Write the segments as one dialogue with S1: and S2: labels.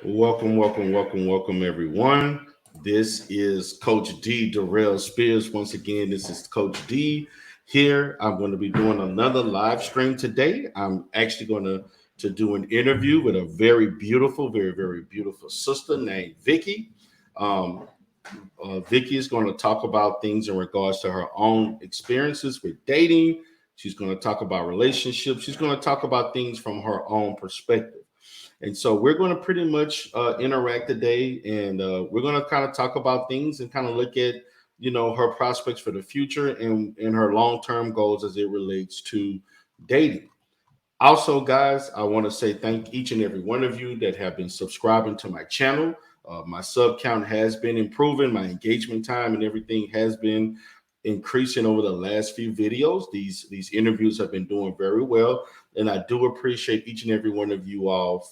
S1: Welcome, everyone. This is Coach D. Darrell Spears. Once again, this is Coach D here. I'm going to be doing another live stream today. I'm actually going to do an interview with a very beautiful, very beautiful sister named Vicky. Um, Vicky is going to talk about things in regards to her own experiences with dating. She's going to talk about relationships. She's going to talk about things from her own perspective. And so we're going to pretty much interact today, and we're going to kind of talk about things and kind of look at, her prospects for the future and her long-term goals as it relates to dating. Also, guys, I want to say thank each and every one of you that have been subscribing to my channel. My sub count has been improving. My engagement time and everything has been increasing over the last few videos. These interviews have been doing very well, and I do appreciate each and every one of you all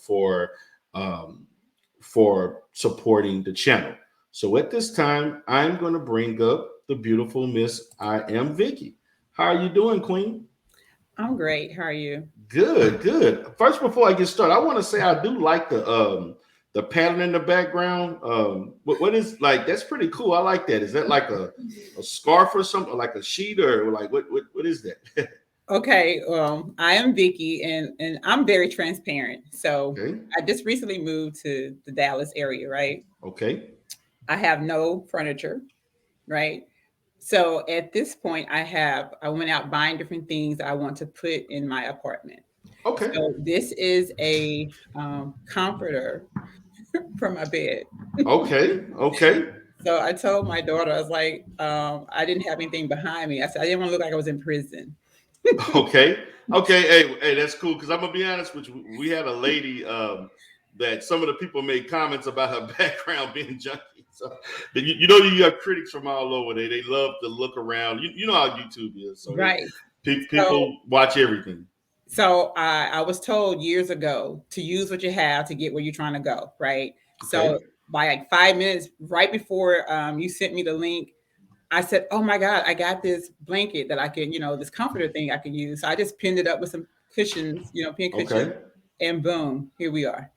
S1: um, for supporting the channel. So at this time, I'm going to bring up the beautiful Miss AM Vicky. How are you doing, Queen?
S2: I'm great. How are you?
S1: Good. First, before I get started, I want to say I do like the pattern in the background. What is like that's pretty cool. I like that. Is that like a scarf or something, or like a sheet, or like what is that?
S2: Okay, I am Vicky, and I'm very transparent. So
S1: Okay,
S2: I just recently moved to the Dallas area, right?
S1: okay,
S2: I have no furniture, right? So at this point, I went out buying different things I want to put in my apartment.
S1: okay,
S2: So this is a comforter for my bed.
S1: okay.
S2: So I told my daughter, I was like, I didn't have anything behind me. I said I didn't want to look like I was in prison.
S1: Okay. Okay. Hey, that's cool. Because I'm gonna be honest with you. We had a lady that some of the people made comments about her background being junky. So you have critics from all over. They love to look around. You know how YouTube is. So
S2: Right. So
S1: people watch everything.
S2: I was told years ago to use what you have to get where you're trying to go, right? So
S1: Okay.
S2: by like 5 minutes, right before you sent me the link, I said, "Oh my God, I got this blanket that I can, this comforter thing I can use." So I just pinned it up with some cushions, pin cushions,
S1: Okay.
S2: and boom, here we are.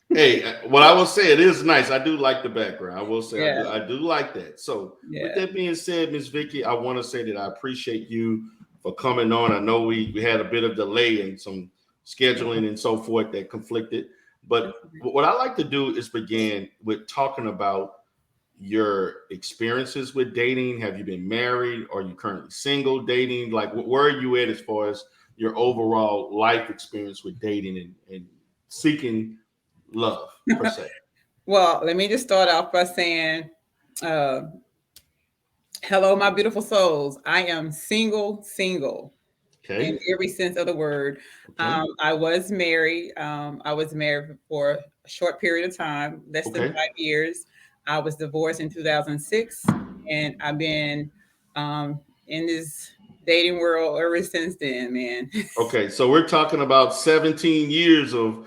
S1: Hey, what I will say, it is nice. I do like the background. I will say
S2: Yeah,
S1: I do like that. So with
S2: yeah.
S1: that being said, Miss Vicky, I want to say that I appreciate you for coming on. I know we had a bit of delay and some scheduling and so forth that conflicted. But what I like to do is begin with talking about your experiences with dating. Have you been married? Are you currently single dating? Like where are you at as far as your overall life experience with dating and seeking love per se?
S2: Well, let me just start off by saying, uh, hello, my beautiful souls. I am single in
S1: Okay.
S2: every sense of the word.
S1: Okay.
S2: I was married. I was married for a short period of time, less than
S1: Okay.
S2: 5 years. I was divorced in 2006, and I've been in this dating world ever since then, man.
S1: Okay. So we're talking about 17 years of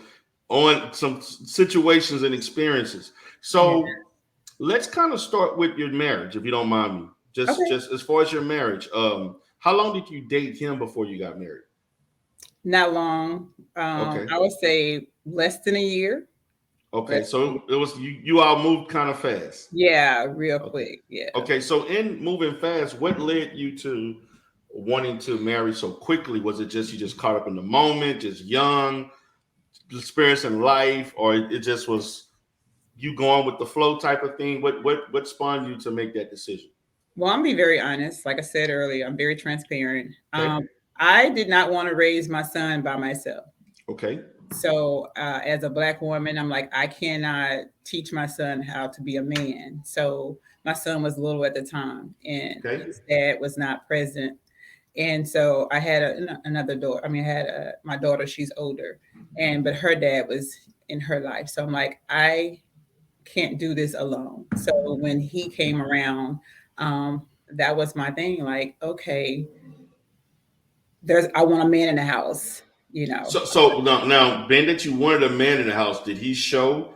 S1: on some situations and experiences.
S2: Yeah.
S1: So let's kind of start with your marriage, if you don't mind me.
S2: Okay.
S1: Just as far as your marriage, how long did you date him before you got married?
S2: Not long.
S1: Okay.
S2: I would say less than a year.
S1: Okay.
S2: Less than a
S1: So
S2: year.
S1: it was you all moved kind of fast.
S2: Yeah, real
S1: Okay.
S2: quick. Yeah.
S1: Okay. So in moving fast, what led you to wanting to marry so quickly? Was it just you just caught up in the moment, just young, experiencing life, or it just was you going with the flow type of thing? What spawned you to make that decision?
S2: Well, I'm be very honest. Like I said earlier, I'm very transparent.
S1: Okay.
S2: I did not want to raise my son by myself.
S1: Okay.
S2: So, as a black woman, I'm like, I cannot teach my son how to be a man. So, my son was little at the time, and
S1: Okay.
S2: his dad was not present. And so, I had another daughter. I mean, I had my daughter. She's older, and but her dad was in her life. So, I'm like, I can't do this alone. So, when he came around, um, that was my thing. Like, okay, there's I want a man in the house. You know,
S1: So now, being that you wanted a man in the house, did he show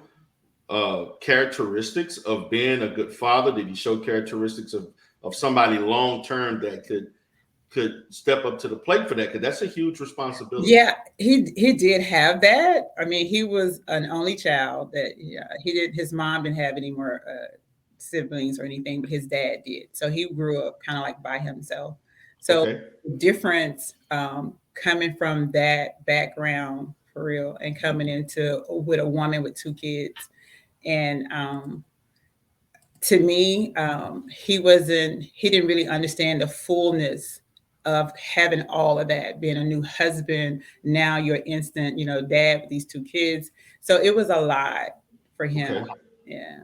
S1: characteristics of being a good father? Did he show characteristics of somebody long term that could step up to the plate for that, because that's a huge responsibility.
S2: Yeah, he did have that. I mean, he was an only child that, yeah, he didn't, his mom didn't have any more siblings or anything, but his dad did. So he grew up kind of like by himself. So
S1: Okay.
S2: the difference coming from that background for real and coming into with a woman with two kids, and to me, he didn't really understand the fullness of having all of that, being a new husband. Now you're instant, dad with these two kids. So it was a lot for him.
S1: Okay.
S2: Yeah.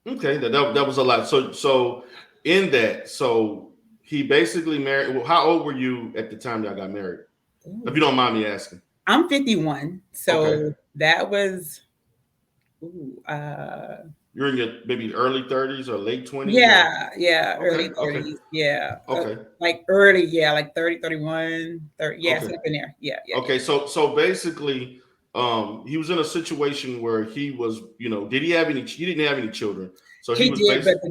S1: Okay. That was a lot. So in that, so he basically married. Well, how old were you at the time y'all got married? If
S2: Ooh.
S1: you don't mind me asking.
S2: I'm 51.
S1: Okay.
S2: So that was, ooh,
S1: You're in your maybe early 30s or late 20s, or
S2: yeah,
S1: okay,
S2: early
S1: okay,
S2: 30s. Yeah.
S1: okay,
S2: Like early, yeah, like 30, 31, 30. Yeah,
S1: okay,
S2: something in there. Yeah, yeah, yeah.
S1: okay. So basically, he was in a situation where he was, did he have any? He didn't have any children, so he
S2: He
S1: was
S2: did, but
S1: basically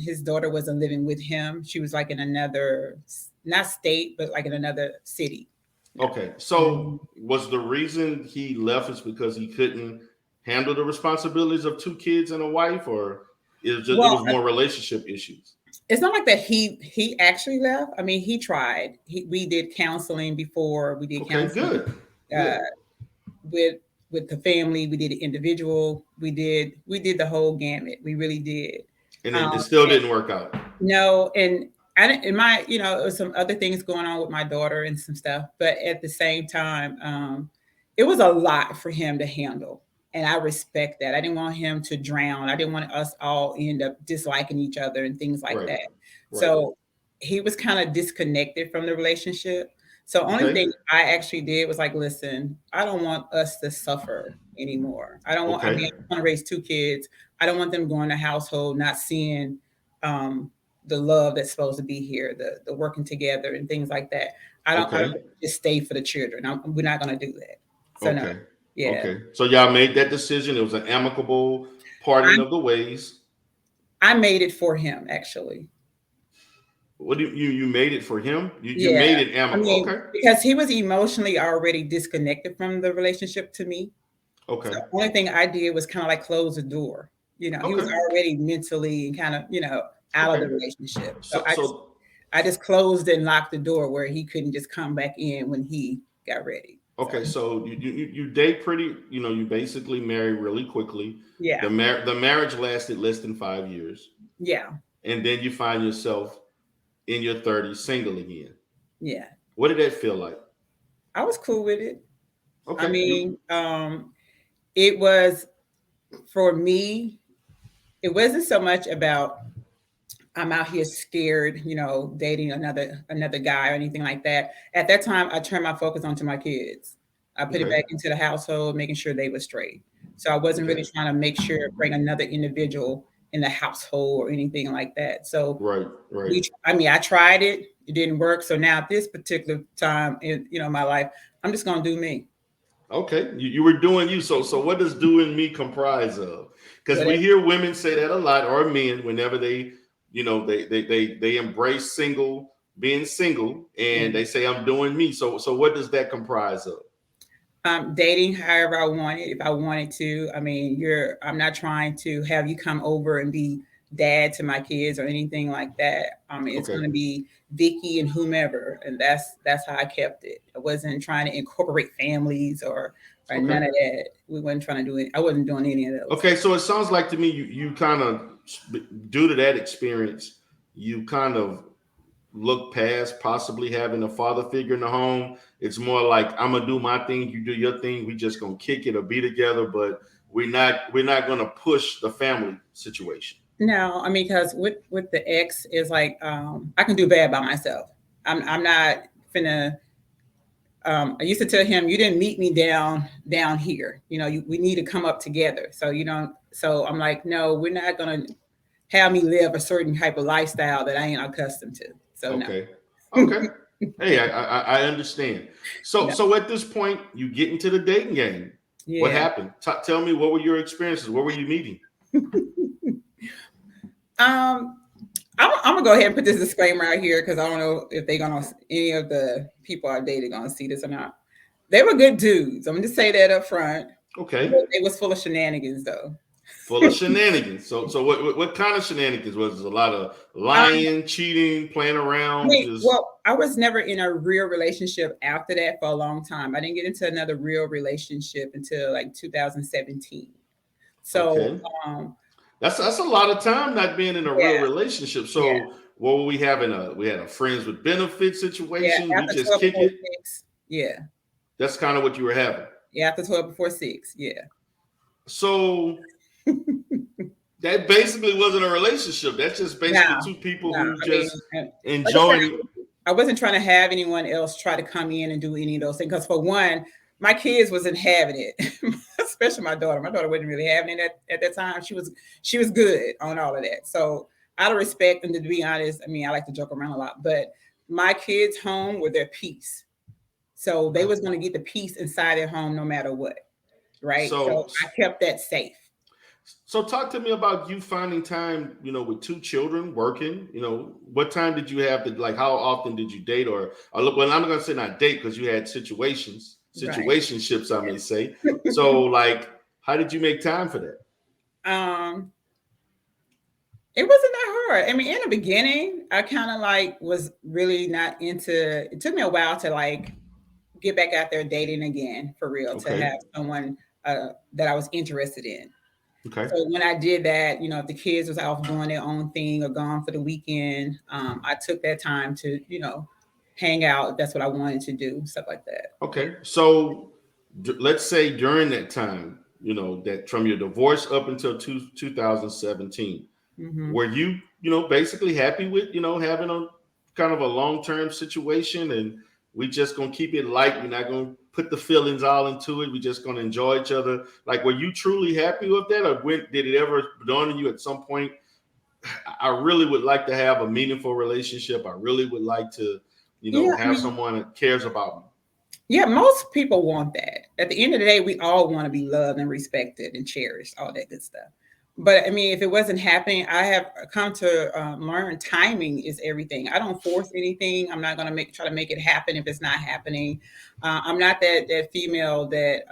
S2: his daughter wasn't living with him. She was like in another, not state, but like in another city. Yeah.
S1: okay.
S2: Mhm.
S1: So was the reason he left is because he couldn't handle the responsibilities of two kids and a wife, or it
S2: Well,
S1: was more relationship issues?
S2: it's not like that he actually left. I mean, he tried. We did counseling before. We did
S1: Okay,
S2: counseling
S1: good,
S2: uh,
S1: good,
S2: with the family. We did it individual. We did the whole gamut. We really did.
S1: and
S2: Um,
S1: it still didn't work out.
S2: No, and I didn't, in my, it was some other things going on with my daughter and some stuff, but at the same time, it was a lot for him to handle. And I respect that. I didn't want him to drown. I didn't want us all end up disliking each other and things like
S1: Right,
S2: that.
S1: right.
S2: So he was kind of disconnected from the relationship. So only
S1: Okay,
S2: thing I actually did was like, listen, I don't want us to suffer anymore. I
S1: okay,
S2: mean, I want to raise two kids. I don't want them going to household, not seeing um, the love that's supposed to be here, the working together and things like that. I don't
S1: okay.
S2: just stay for the children. We're not going to do that. So no,
S1: Okay.
S2: yeah,
S1: Okay. So y'all made that decision. It was an amicable parting
S2: I
S1: of the ways.
S2: I made it for him actually.
S1: What do you made it for him? You
S2: Yeah,
S1: made it
S2: I
S1: amicable.
S2: mean
S1: Okay.
S2: because he was emotionally already disconnected from the relationship to me. So
S1: Okay.
S2: the only thing I did was kind of like close the door. He was
S1: Okay.
S2: already mentally and kind of out of
S1: Okay.
S2: the relationship. So
S1: So
S2: I just
S1: so
S2: I just closed and locked the door where he couldn't just come back in when he got ready. So
S1: okay. So you date pretty. You basically marry really quickly.
S2: yeah,
S1: The marriage lasted less than 5 years,
S2: yeah,
S1: and then you find yourself in your 30s single again.
S2: yeah.
S1: What did that feel like?
S2: I was cool with it. I
S1: Okay.
S2: mean, it was for me. It wasn't so much about I'm out here scared, dating another guy or anything like that. At that time, I turned my focus onto my kids. I put it
S1: Okay.
S2: back into the household, making sure they were straight. So I wasn't
S1: Okay.
S2: really trying to make sure bring another individual in the household or anything like that. So
S1: Right. Right.
S2: I tried it, it didn't work. So now at this particular time in my life, I'm just gonna do me.
S1: Okay, you were doing you. So what does doing me comprise of? Because we
S2: Whatever.
S1: hear women say that a lot, or men, whenever they embrace being single,
S2: Yeah.
S1: and they say I'm doing me. So what does that comprise of?
S2: Dating however I wanted, if I wanted to. I mean, I'm not trying to have you come over and be dad to my kids or anything like that. I mean, it's
S1: Okay,
S2: gonna be Vicky and whomever, and that's how I kept it. I wasn't trying to incorporate families or
S1: okay,
S2: none of that. We wasn't trying to do it. I wasn't doing any of those.
S1: okay. So it sounds like to me you kind of, due to that experience, you kind of look past possibly having a father figure in the home. It's more like I'm gonna do my thing, you do your thing. We just gonna kick it or be together, but we're not gonna push the family situation.
S2: No, I mean, because with the ex is like I can do bad by myself. I'm not finna. I used to tell him, "You didn't meet me down here. We need to come up together." So you don't. So I'm like, no, we're not gonna have me live a certain type of lifestyle that I ain't accustomed to. So no,
S1: Okay, okay. Hey, I understand. So
S2: no,
S1: so at this point, you get into the dating game. What
S2: yeah.
S1: happened? Tell me, what were your experiences? Where were you meeting?
S2: Um, I'm gonna go ahead and put this disclaimer out here because I don't know if they're gonna any of the people I dated gonna see this or not. They were good dudes. I'm gonna just say that up front.
S1: Okay.
S2: But it was full of shenanigans though.
S1: Full of shenanigans. So what kind of shenanigans was it? A lot of
S2: Um,
S1: lying, cheating, playing around, just
S2: well, I was never in a real relationship after that for a long time. I didn't get into another real relationship until like 2017. So,
S1: okay.
S2: um,
S1: That's a lot of time not being in a real
S2: yeah,
S1: relationship.
S2: yeah,
S1: So what were we having? We had a friends with benefits
S2: yeah.
S1: situation. We
S2: After
S1: just
S2: 12
S1: kick
S2: before
S1: it.
S2: 6, yeah,
S1: That's kind of what you were having.
S2: yeah. After 12 before 6, yeah.
S1: So that basically wasn't a relationship. That's just basically
S2: Now,
S1: two people
S2: now,
S1: who
S2: I mean,
S1: just
S2: like I said,
S1: enjoying.
S2: I wasn't trying to have anyone else try to come in and do any of those things. Because for one, my kids wasn't having it, especially my daughter. My daughter wasn't really having it at that time. She was good on all of that. So out of respect and to be honest, I mean, I like to joke around a lot, but my kids' home were their peace. So they was going to get the peace inside their home no matter what, right? So
S1: So
S2: I kept that safe.
S1: so talk to me about you finding time, with two children working. What time did you have to like? How often did you date, or look? Well, I'm not gonna say not date because you had
S2: Right.
S1: situationships, I may say. So like, how did you make time for that?
S2: um, It wasn't that hard. I mean, in the beginning, I kind of like was really not into. It took me a while to like get back out there dating again for real to
S1: Okay,
S2: have someone that I was interested in.
S1: okay,
S2: So when I did that, if the kids was off doing their own thing or gone for the weekend, I took that time to hang out. If that's what I wanted to do, stuff like that. Yeah.
S1: okay. So let's say during that time, that from your divorce up until 2017,
S2: Hmm.
S1: were you, basically happy with, having a kind of a long term situation, and we just gonna keep it light. We're not gonna put the feelings all into it. We just gonna enjoy each other. Like, were you truly happy with that, or did it ever dawn on you at some point? I really would like to have a meaningful relationship. I really would like to,
S2: Yeah, I
S1: have
S2: mean,
S1: someone that cares about me.
S2: yeah, most people want that. At the end of the day, we all want to be loved and respected and cherished, all that good stuff. But I mean, if it wasn't happening, I have come to learn timing is everything. I don't force anything. I'm not going to try to make it happen if it's not happening. I'm not that female that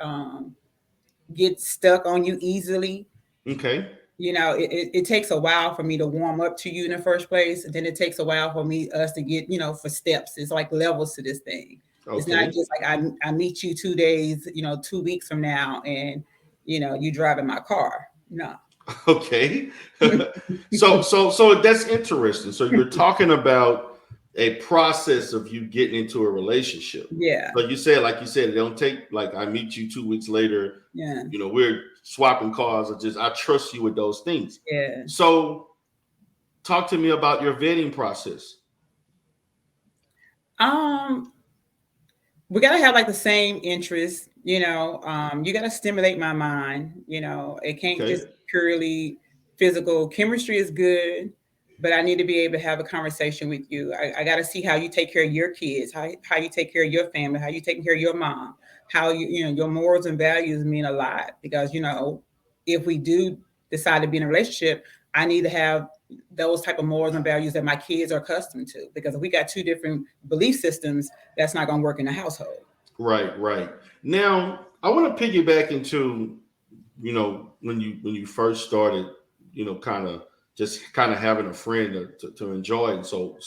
S2: gets stuck on you easily.
S1: Okay,
S2: It takes a while for me to warm up to you in the first place, and then it takes a while for us to get for steps. It's like levels to this thing. It's not
S1: okay,
S2: just like I meet you 2 days, 2 weeks from now, and you driving my car. No.
S1: okay. So that's interesting. So you're talking about a process of you getting into a relationship.
S2: Yeah,
S1: So you said, like you said, it don't take like I meet you 2 weeks later.
S2: yeah,
S1: We're swapping cars, or just I trust you with those things.
S2: yeah.
S1: So talk to me about your vetting process.
S2: Um, we gotta have like the same interests. You gotta stimulate my mind. It can't
S1: Okay,
S2: just purely physical. Chemistry is good, but I need to be able to have a conversation with you. I got to see how you take care of your kids, how you take care of your family, how you taking care of your mom, how your morals and values mean a lot because if we do decide to be in a relationship, I need to have those type of morals and values that my kids are accustomed to because if we got two different belief systems, that's not going to work in the household.
S1: right, right. Now I want to piggyback into when you first started, kind of having a friend to enjoy and so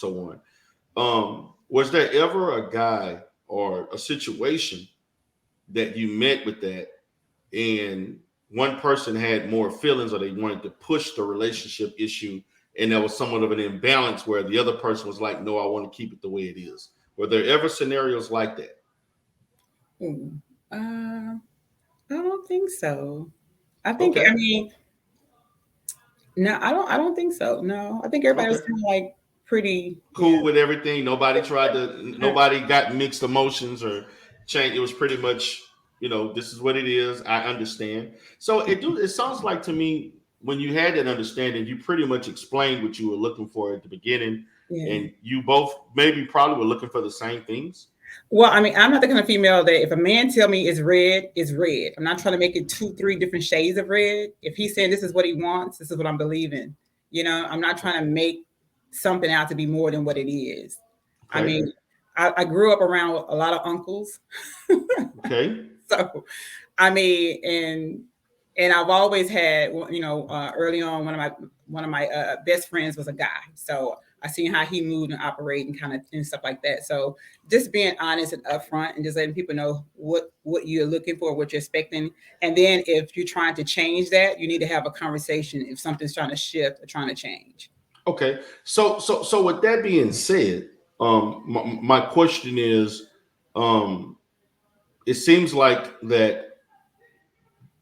S1: on. Was there ever a guy or a situation that you met with that, and one person had more feelings, or they wanted to push the relationship issue, and there was somewhat of an imbalance where the other person was like, no, I want to keep it the way it is? Were there ever scenarios like that?
S2: Ooh, I don't think so. I
S1: Okay,
S2: mean, no, I don't think so. No, I think everybody was
S1: okay,
S2: kind of like pretty, yeah.
S1: cool with everything. Nobody got mixed emotions or change. It was pretty much, this is what it is. I understand. So it sounds like to me, when you had that understanding, you pretty much explained what you were looking for at the beginning,
S2: Yeah.
S1: and you both maybe probably were looking for the same things.
S2: Well, I mean, I'm not the kind of female that if a man tell me it's red, it's red. I'm not trying to make it two, three different shades of red. If he's saying this is what he wants, this is what I'm believing. I'm not trying to make something out to be more than what it is. I
S1: Okay.
S2: mean, I grew up around a lot of uncles.
S1: Okay.
S2: So, I mean, and I've always had, early on, one of my best friends was a guy. So I seen how he moved and operate and kind of and stuff like that. So just being honest and upfront and just letting people know what you're looking for, what you're expecting. And then if you're trying to change that, you need to have a conversation if something's trying to shift or trying to change.
S1: Okay. So with that being said, my question is, um, it seems like that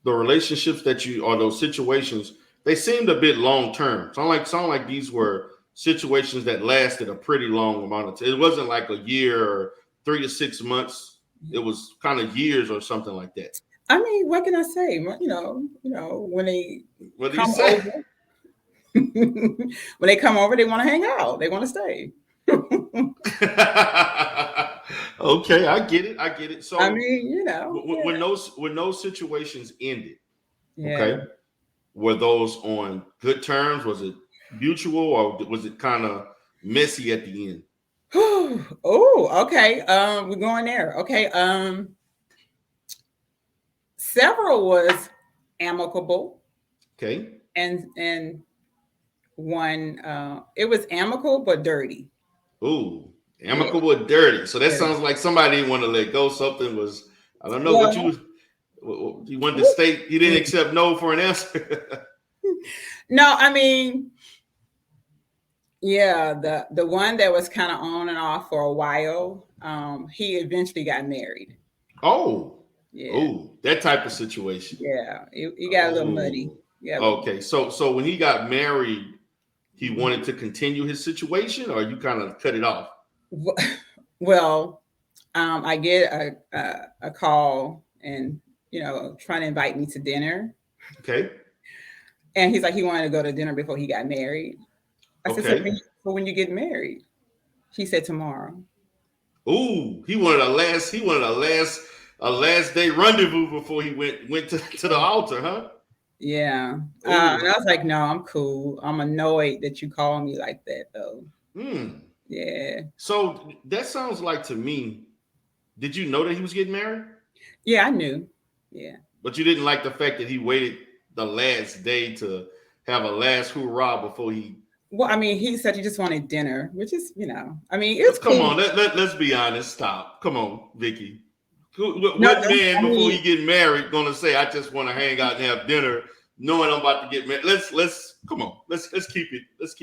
S1: the relationships that you or those situations, they seemed a bit long term. Sound like these were situations that lasted a pretty long amount of time. It wasn't like a year or 3 to 6 months. It was kind of years or something like that.
S2: I mean, what can I say? When they
S1: What do you
S2: come
S1: say?
S2: over, when they come over, they want to hang out. They want to stay.
S1: Okay, I get it. I get it.
S2: I
S1: So
S2: mean,
S1: when those situations ended,
S2: yeah.
S1: okay, were those on good terms? Was it mutual, or was it kind of messy at the end?
S2: Oh, okay. We're going there. Okay. Several was amicable,
S1: Okay.
S2: and one it was amicable but dirty.
S1: Ooh,
S2: Yeah.
S1: amicable or dirty. So that
S2: Yeah.
S1: sounds like somebody didn't want to let go. Something was, I don't know what
S2: Well,
S1: you wanted to state. You didn't accept no for an answer.
S2: no, I mean, yeah, the one that was kind of on and off for a while, he eventually got married.
S1: Oh,
S2: Yeah.
S1: oh, that type of situation.
S2: Yeah. It got a little muddy.
S1: Oh,
S2: Yeah.
S1: okay. So when he got married, he wanted to continue his situation, or you kind of cut it off.
S2: Well, I get a call and trying to invite me to dinner,
S1: Okay.
S2: and he's like he wanted to go to dinner before he got married. I said, so
S1: Okay.
S2: when you get married? He said tomorrow.
S1: Ooh, he wanted a last. He wanted a last day rendezvous before he went to the altar, huh?
S2: Yeah. And
S1: Ooh.
S2: I was like, no, I'm cool. I'm annoyed that you call me like that, though.
S1: Hmm.
S2: Yeah.
S1: So that sounds like to me. Did you know that he was getting married?
S2: Yeah, I knew. Yeah.
S1: But you didn't like the fact that he waited the last day to have a last hoorah before he.
S2: Well, I mean, he said he just wanted dinner, which is, I mean, it's
S1: Come
S2: cool.
S1: on, let's be honest. Stop. Come on, Vicky.
S2: No,
S1: What man
S2: I
S1: before
S2: mean,
S1: he get married gonna say I just want to hang out and have dinner, knowing I'm about to get married? Let's come on. Let's keep it. Let's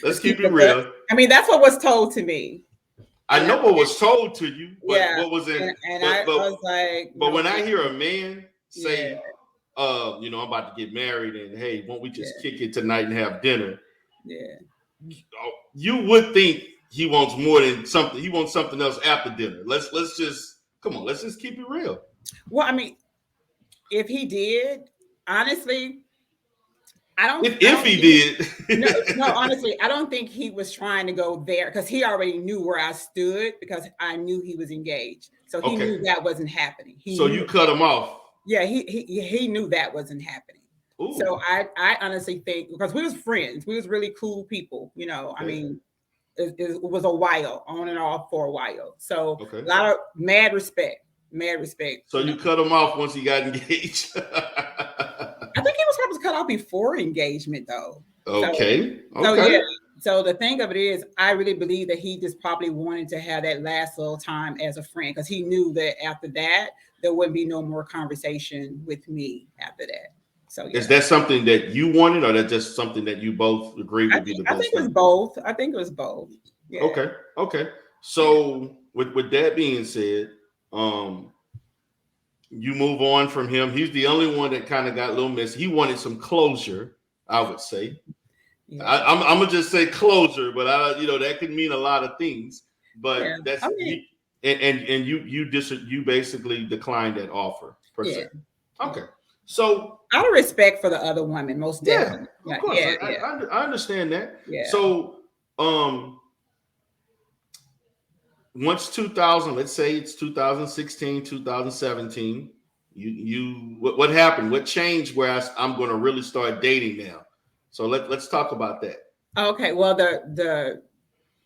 S2: let's keep
S1: keep it
S2: it. But
S1: real.
S2: I mean, that's what was told to me,
S1: I
S2: and
S1: know what was told to you, but
S2: yeah,
S1: what was in
S2: and I
S1: but
S2: was like,
S1: but
S2: no,
S1: when I hear a man
S2: yeah,
S1: say, I'm about to get married and hey, won't we just
S2: yeah,
S1: kick it tonight and have dinner?
S2: yeah.
S1: You would think he wants more than something. He wants something else after dinner. Let's just come on. Let's just keep it real.
S2: Well, I mean, if he did, honestly, I
S1: If
S2: don't
S1: he
S2: think no,
S1: did,
S2: no, honestly, I don't think he was trying to go there because he already knew where I stood because I knew he was engaged. So he
S1: okay.
S2: knew that wasn't happening. He
S1: So
S2: knew
S1: you
S2: it.
S1: cut him off.
S2: Yeah, he knew that wasn't happening. So
S1: Ooh,
S2: I honestly think because we was friends, we was really cool people. I
S1: okay,
S2: mean, it was a while on and off for a while. So
S1: okay.
S2: a lot of mad respect.
S1: So you cut him off once he got engaged.
S2: I think he was supposed to cut off before engagement though. So
S1: Okay,
S2: so yeah.
S1: okay.
S2: So the thing of it is, I really believe that he just probably wanted to have that last little time as a friend because he knew that after that there wouldn't be no more conversation with me after that. So
S1: Is
S2: yeah,
S1: that something that you wanted, or that just something that you both agree would be the
S2: I think
S1: best
S2: it was
S1: thing?
S2: both. I think it was both. Yeah,
S1: Okay, okay.
S2: yeah,
S1: So with that being said, um, you move on from him. He's the only one that kind of got a little messy. He wanted some closure, I would say.
S2: yeah,
S1: I'm gonna just say closure, but that could mean a lot of things.
S2: yeah.
S1: But that's
S2: I mean,
S1: he and you basically declined that offer per
S2: yeah.
S1: se. Okay, so
S2: Out of respect for the other woman, most
S1: yeah,
S2: definitely.
S1: of
S2: Yeah,
S1: course,
S2: yeah, yeah,
S1: I understand that.
S2: yeah.
S1: So um, once 2000, let's say it's 2016, 2017. What happened? What changed? Where I'm going to really start dating now. So let's talk about that.
S2: Okay, well, the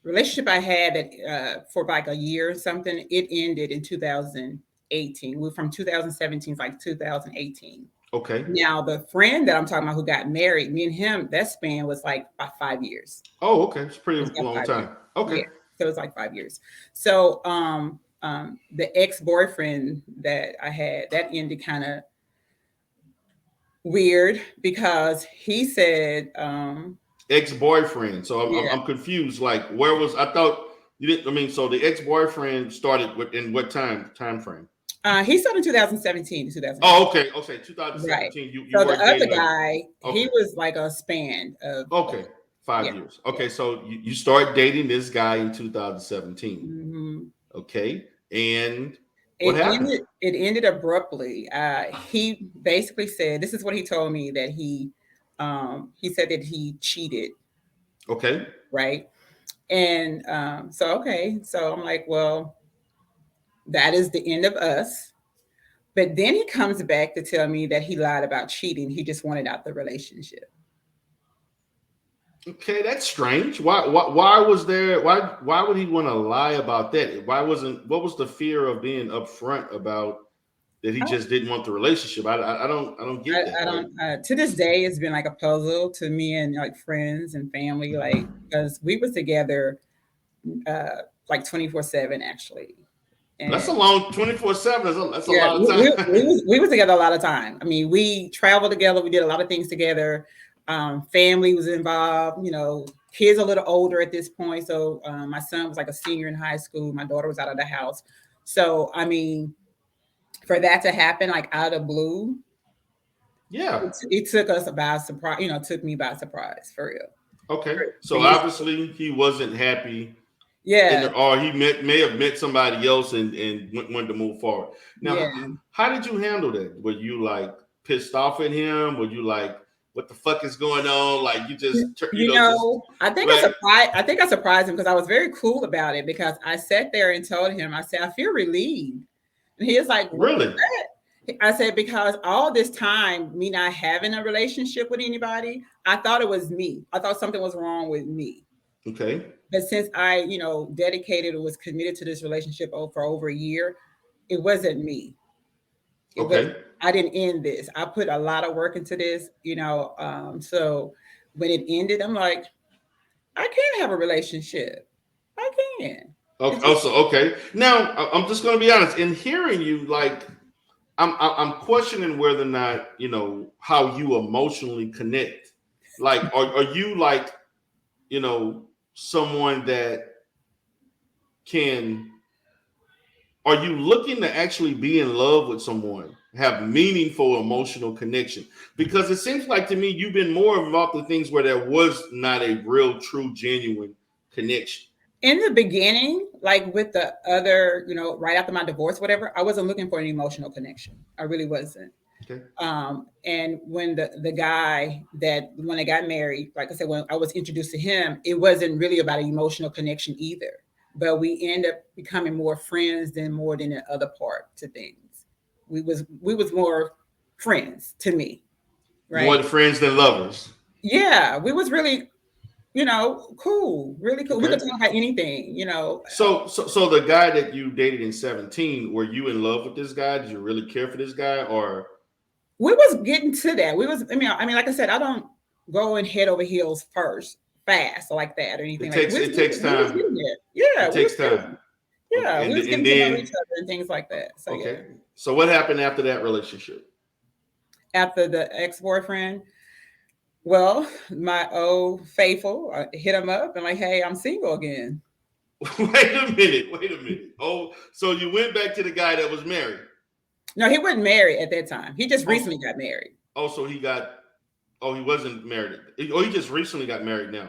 S2: relationship I had that for like a year or something, it ended in 2018. We're from 2017 to like 2018.
S1: Okay.
S2: Now the friend that I'm talking about who got married, me and him, that span was like about 5 years.
S1: Oh, okay. It's a
S2: It
S1: pretty
S2: was about
S1: long
S2: 5 years.
S1: time. Okay.
S2: Yeah. So it was like 5 years. So the ex-boyfriend that I had, that ended kind of weird because he said,
S1: Ex-boyfriend. So
S2: yeah,
S1: I'm confused. Like, where was I thought you didn't? I mean, so the ex-boyfriend started in what time frame?
S2: he started in 2017 to 2018.
S1: Oh, okay. Okay.
S2: Right.
S1: 2017. You
S2: So the
S1: were
S2: other
S1: dating a.
S2: guy, he
S1: Okay.
S2: was like a span of
S1: Okay.
S2: yeah,
S1: 5 years.
S2: yeah.
S1: Okay. So you start dating this guy in 2017.
S2: Hmm.
S1: Okay. And what
S2: It
S1: happened?
S2: ended. It ended abruptly. He basically said, "This is what he told me that he said that he cheated."
S1: Okay.
S2: Right. And so okay, so I'm like, well, that is the end of us. But then he comes back to tell me that he lied about cheating. He just wanted out the relationship.
S1: Okay, that's strange. Why was there why would he want to lie about that? Why wasn't what was the fear of being upfront about that he
S2: I,
S1: just didn't want the relationship? I don't get that.
S2: I
S1: Like
S2: don't. To this day, it's been like a puzzle to me and like friends and family, like because we was together like 24/7 actually,
S1: that's
S2: and
S1: a long 24/7. That's a
S2: yeah,
S1: lot of time.
S2: we was together a lot of time. I mean, we traveled together. We did a lot of things together. Family was involved. You know, kids a little older at this point. So my son was like a senior in high school. My daughter was out of the house. So I mean, for that to happen like out of the blue,
S1: Yeah.
S2: it took us by surprise. You know, it took me by surprise for real.
S1: Okay.
S2: For
S1: So
S2: you to,
S1: obviously he wasn't happy
S2: yeah,
S1: or he may have met somebody else and wanted to move forward. Now,
S2: yeah.
S1: how did you handle that? Were you like pissed off at him? Were you like, what the fuck is going on? Like you just,
S2: You
S1: just
S2: know, I think I
S1: like,
S2: surprised. I think I surprised him because I was very cool about it. Because I sat there and told him, I said, I feel relieved, and he was like, "What is
S1: really?
S2: that?" I said, "Because all this time, me not having a relationship with anybody, I thought it was me. I thought something was wrong with me.
S1: Okay.
S2: But since I, dedicated or was committed to this relationship for over a year, it wasn't me. It was
S1: Okay.
S2: I didn't end this. I put a lot of work into this, So when it ended, I'm like, I can have a relationship. I can.
S1: Okay.
S2: It just
S1: Also, okay. Now I'm just going to be honest. In hearing you, like, I'm questioning whether or not how you emotionally connect. Like, are you like someone that can are you looking to actually be in love with someone, have meaningful emotional connection? Because it seems like to me you've been more involved in things where there was not a real, true, genuine connection.
S2: in the beginning, like with the other, right after my divorce, whatever, I wasn't looking for an emotional connection. I really wasn't.
S1: Okay.
S2: And when the guy that when I got married, like I said, when I was introduced to him, it wasn't really about an emotional connection either. But we end up becoming more friends than more than the other part to things. We was more friends to me,
S1: More
S2: right?
S1: friends than lovers.
S2: Yeah, we was really, cool, really cool. We
S1: Okay.
S2: could talk about anything.
S1: So the guy that you dated in 17, were you in love with this guy? Did you really care for this guy? Or
S2: We was getting to that. We was, I mean, like I said, I don't go in head over heels first, fast like that or anything like.
S1: it takes
S2: We was
S1: time.
S2: getting there. Yeah,
S1: It
S2: we was
S1: takes time.
S2: getting.
S1: Okay.
S2: Yeah, we was
S1: And
S2: getting to know
S1: then
S2: each other and things like that. So yeah.
S1: okay. So what happened after that relationship?
S2: After the ex boyfriend, well, my old faithful hit him up and like, hey, I'm single again.
S1: Wait a minute. Wait a minute. Oh, so you went back to the guy that was married.
S2: No, he wasn't married at that time. He just
S1: Oh,
S2: recently got married.
S1: so he got. Oh, he wasn't married. Oh, he just recently got married now.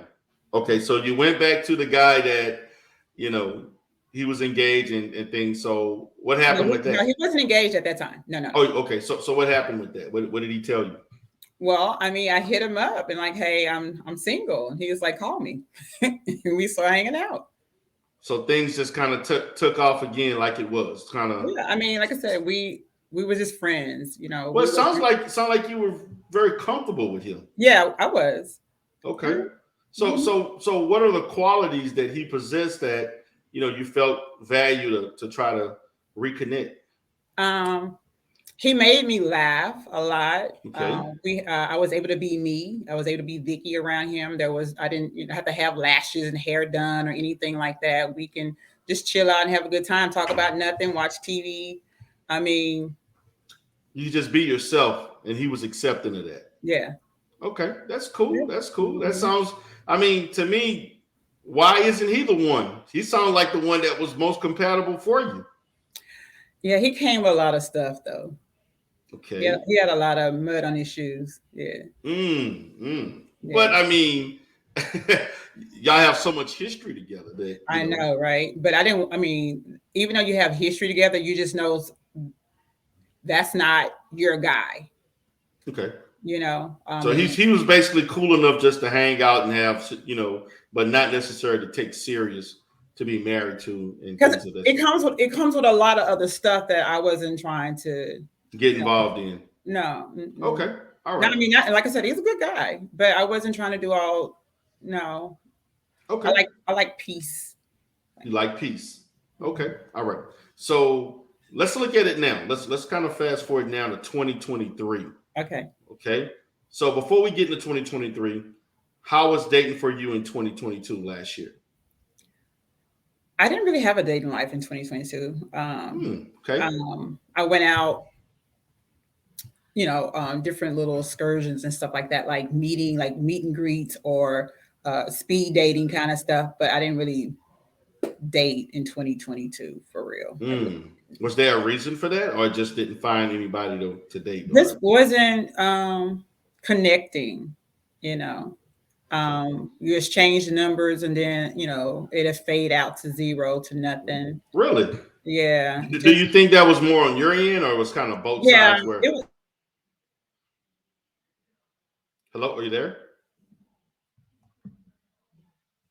S1: Okay, so you went back to the guy that you know he was engaged and things. So what
S2: No,
S1: happened with
S2: no,
S1: that?
S2: he wasn't engaged at that time. No, no.
S1: Oh, okay. So what happened with that? What did he tell you?
S2: Well, I mean, I hit him up and like, hey, I'm single, and he was like, call me. And we started hanging out.
S1: So things just kind of took off again, like it was kind of.
S2: Yeah, I mean, like I said, we were just friends.
S1: Well,
S2: We were.
S1: sound like you were very comfortable with him.
S2: Yeah, I was.
S1: Okay. So what are the qualities that he possessed that you felt value to try to reconnect?
S2: He made me laugh a lot.
S1: Okay.
S2: I was able to be me. I was able to be Vicky around him. I didn't have to have lashes and hair done or anything like that. We can just chill out and have a good time, talk about nothing, watch TV. I mean,
S1: You just be yourself, and he was accepting of that.
S2: yeah.
S1: Okay, that's cool. That's cool. That
S2: Mhm.
S1: sounds. I mean, to me, why isn't he the one? He sounds like the one that was most compatible for you.
S2: Yeah, he came with a lot of stuff though. Yeah,
S1: Okay.
S2: he had a lot of mud on his shoes. Yeah,
S1: But
S2: yeah.
S1: I mean, y'all have so much history together that
S2: I know, right? But I didn't. I mean, even though you have history together, you just know that's not your guy.
S1: Okay.
S2: I
S1: So
S2: mean,
S1: he was basically cool enough just to hang out and have but not necessarily to take serious to be married to and
S2: because
S1: things of that
S2: it
S1: sort.
S2: comes with a lot of other stuff that I wasn't trying to.
S1: Get involved in.
S2: No, mm-mm.
S1: Okay. All
S2: No,
S1: right.
S2: I mean, not, like I said, he's a good guy, but I wasn't trying to do all. No, I
S1: Okay.
S2: like I like peace.
S1: You like peace. Okay. All right. So let's look at it now. Let's kind of fast forward now to 2023.
S2: Okay.
S1: Okay. So before we get into 2023, how was dating for you in 2022 last year?
S2: I didn't really have a dating life in 2022.
S1: Okay.
S2: I went out, different little excursions and stuff like that, like meet and greets or speed dating kind of stuff. But I didn't really date in 2022 for real.
S1: Was there a reason for that, or just didn't find anybody to date?
S2: This
S1: Or
S2: wasn't connecting, you know.
S1: okay.
S2: You exchange the numbers and then, it'll fade out to zero to nothing.
S1: Really?
S2: Yeah.
S1: Do you think that was more on your end, or it was kind of both
S2: Yeah.
S1: sides? Where
S2: It was
S1: hello, are you there?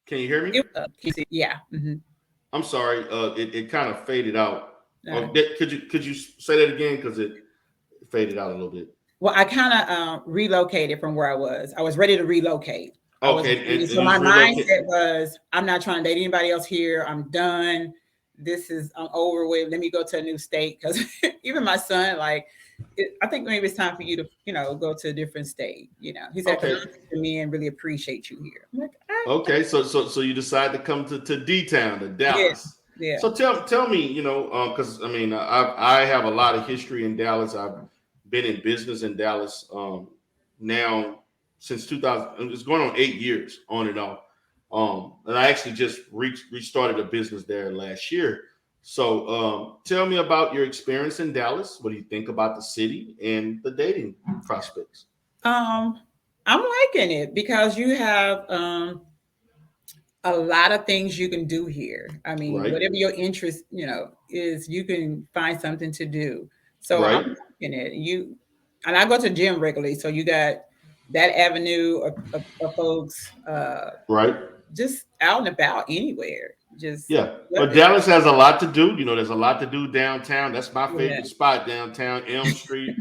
S1: Can you hear me?
S2: yeah. Hmm.
S1: I'm sorry. It kind of faded out.
S2: Uh,
S1: Could you say that again? Because it faded out a little bit.
S2: well, I kind of relocated from where I was. I was ready to relocate. I was
S1: Okay, and
S2: so
S1: you
S2: my
S1: was relocate.
S2: mindset was I'm not trying to date anybody else here. I'm done. I'm over with. Let me go to a new state because even my son, like, I think maybe it's time for you to, go to a different state. He said, "Because
S1: Okay,
S2: I'm to me and really appreciate you here." I'm like,
S1: okay. So you decide to come to D town, to
S2: yeah,
S1: Dallas.
S2: yeah.
S1: So tell me, because I mean, I have a lot of history in Dallas. I've been in business in Dallas now since 2000. It's going on 8 years on and off. And I actually just restarted a business there last year. So tell me about your experience in Dallas. What do you think about the city and the dating prospects?
S2: Um, I'm liking it because you have a lot of things you can do here. I mean,
S1: Right,
S2: whatever your interest, is, you can find something to do. So I'm
S1: right,
S2: liking it. And I go to gym regularly, so you got that avenue of folks
S1: right.
S2: just out and about anywhere. Just
S1: Yeah.
S2: love
S1: Well,
S2: it.
S1: Dallas has a lot to do. There's a lot to do downtown. That's my
S2: Yeah,
S1: favorite spot downtown, Elm Street.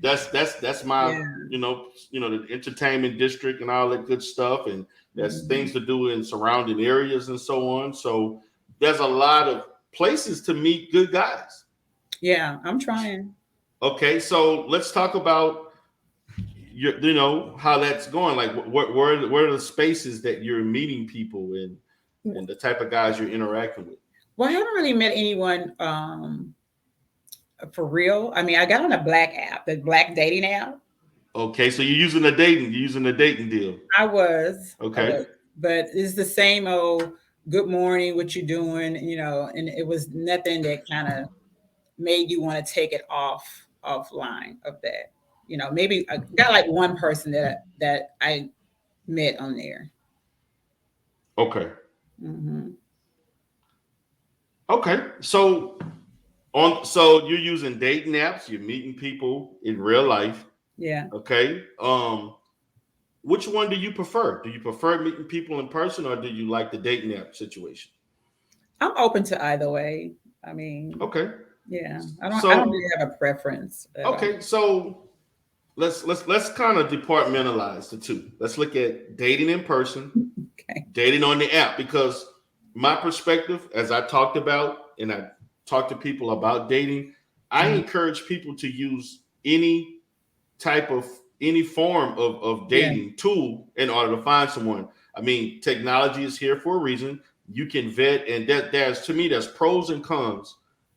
S1: That's my
S2: yeah.
S1: the entertainment district and all that good stuff. And there's
S2: Mhm.
S1: things to do in surrounding areas and so on. So there's a lot of places to meet good guys.
S2: Yeah, I'm trying.
S1: Okay, so let's talk about how that's going. Like, where are the spaces that you're meeting people in, and the type of guys you're interacting with.
S2: Well, I haven't really met anyone for real. I mean, I got on a black app, the black dating app.
S1: Okay, so you're using a dating deal.
S2: I
S1: Okay,
S2: was, but it's the same old good morning, what you doing, and it was nothing that kind of made you want to take it offline of that. Maybe I got like one person that I met on there.
S1: okay,
S2: Hmm.
S1: okay. So you're using dating apps. You're meeting people in real life.
S2: Yeah,
S1: Okay. Which one do you prefer? Do you prefer meeting people in person, or do you like the dating app situation?
S2: I'm open to either way. I mean,
S1: Okay.
S2: yeah, I don't
S1: So
S2: really have a preference at all.
S1: okay. So let's kind of departmentalize the two. Let's look at dating in person
S2: Okay.
S1: dating on the app, because my perspective, as I talked about, and I talk to people about dating, I
S2: Mhm.
S1: encourage people to use type of any form of
S2: Yeah.
S1: dating tool in order to find someone. I mean, technology is here for a reason. You can vet, and there's, to me, there's pros and cons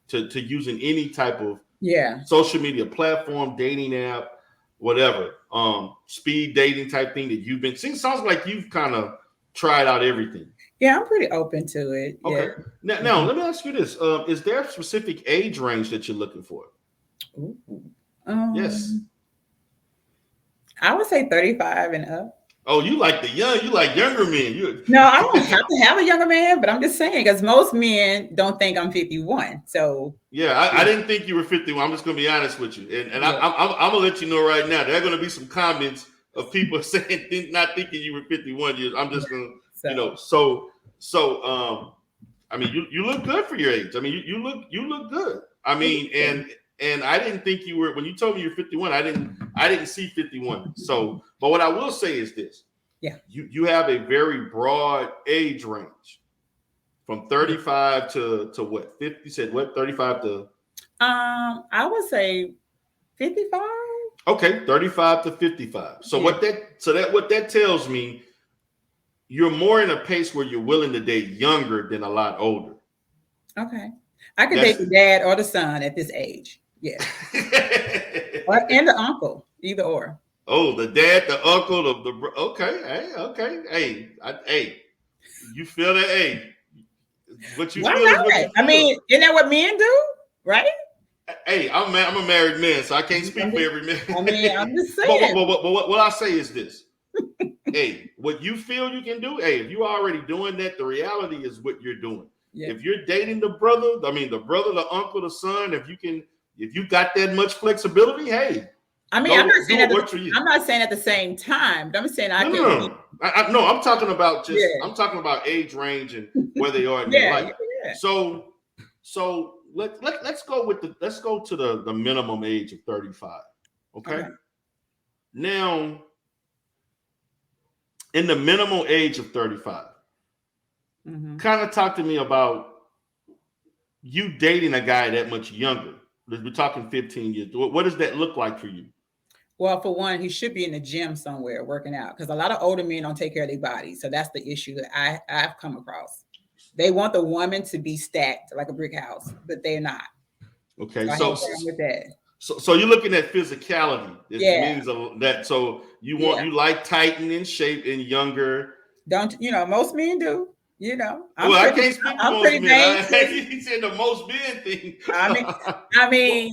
S1: to using any type of
S2: Yeah.
S1: social media platform, dating app, whatever, speed dating type thing that you've been seeing. Sounds like you've kind of tried out everything.
S2: Yeah, I'm pretty open to it. Yeah.
S1: Okay. Now
S2: Mhm.
S1: let me ask you this: is there a specific age range that you're looking for?
S2: Ooh.
S1: Yes.
S2: Um, I would say 35 and up.
S1: Oh, you like the young? You like younger men? You?
S2: No, I don't have to have a younger man, but I'm just saying because most men don't think I'm 51. So
S1: Yeah, I didn't think you were 51. I'm just gonna be honest with you, and
S2: yeah.
S1: I'm gonna let you know right now. There are gonna be some comments of people saying not thinking you were 51 years. I'm
S2: Yeah.
S1: just gonna,
S2: So
S1: so I mean, you look good for your age. I mean, you look good. I mean, and I didn't think you were, when you told me you're 51. I didn't see 51. So, but what I will say is this:
S2: yeah.
S1: you have a very broad age range from
S2: Yeah.
S1: 35 to what, 50? You said what, 35 to,
S2: I would say 55.
S1: okay, 35 to 55. So
S2: Yeah.
S1: what that tells me, you're more in a pace where you're willing to date younger than a lot older.
S2: Okay. I could date
S1: That's
S2: the dad or the son at this age. Yeah. Or and the uncle, either or.
S1: oh, the dad, the uncle, okay, hey, okay, hey, hey, you feel that? Hey, what you
S2: Why
S1: feel is what
S2: not?
S1: you
S2: I
S1: feel.
S2: mean, isn't that what men do? Right?
S1: Hey, I'm a married man, so I can't
S2: I'm
S1: speak for
S2: just,
S1: every man.
S2: I'm just
S1: but,
S2: saying.
S1: what I say is this: hey, what you feel you can do, hey, if you're already doing that, the reality is what you're doing.
S2: Yeah.
S1: If you're dating the brother, I mean the brother, the uncle, the son, if you got that much flexibility, hey,
S2: I mean,
S1: go do what works for you.
S2: I'm not saying at the same time, but I'm saying I
S1: No, no,
S2: can be.
S1: no. No, I'm talking about
S2: Yeah.
S1: I'm talking about age range and where they are in their
S2: Yeah.
S1: life.
S2: Yeah. Yeah.
S1: So, let's go with let's go to the minimum age of 35. Okay.
S2: Okay.
S1: Now, in the minimal age of 35,
S2: Mm-hmm.
S1: kind of talk to me about you dating a guy that much younger. We're talking 15 years. What does that look like for you?
S2: Well, for one, he should be in the gym somewhere working out because a lot of older men don't take care of their bodies. So that's the issue that I've come across. They want the woman to be stacked like a brick house, but they're not.
S1: Okay,
S2: So I have a problem with that.
S1: so you're looking at physicality. It
S2: Yeah,
S1: means that, so
S2: yeah.
S1: you like tight and in shape and younger.
S2: Don't most men do?
S1: Well, I can't speak for
S2: I'm
S1: most
S2: pretty
S1: men.
S2: dangerous.
S1: He said the most men thing.
S2: I mean, I
S1: Well,
S2: mean,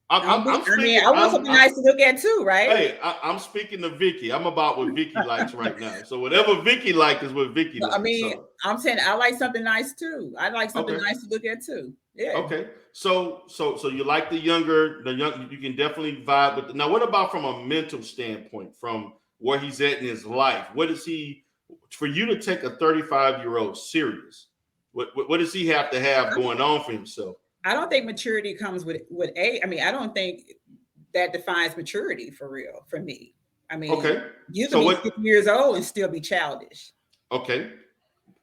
S1: I'm speaking.
S2: I want something nice to look at too, right?
S1: Hey, I'm speaking to Vicky. I'm about what Vicky likes right now. So whatever Vicky likes is what Vicky
S2: But I
S1: likes.
S2: mean,
S1: So
S2: I'm saying I like something nice too. I like something
S1: okay,
S2: nice to look at too. Yeah.
S1: okay. So you like the young. You can definitely vibe with. Now, what about from a mental standpoint, from where he's at in his life? What is he, for you to take a 35-year-old serious? What does he have to have going on for himself?
S2: I don't think maturity comes with age. I mean, I don't think that defines maturity for real for me. I mean,
S1: Okay.
S2: you can
S1: So
S2: be
S1: what?
S2: 50 years old and still be childish.
S1: Okay.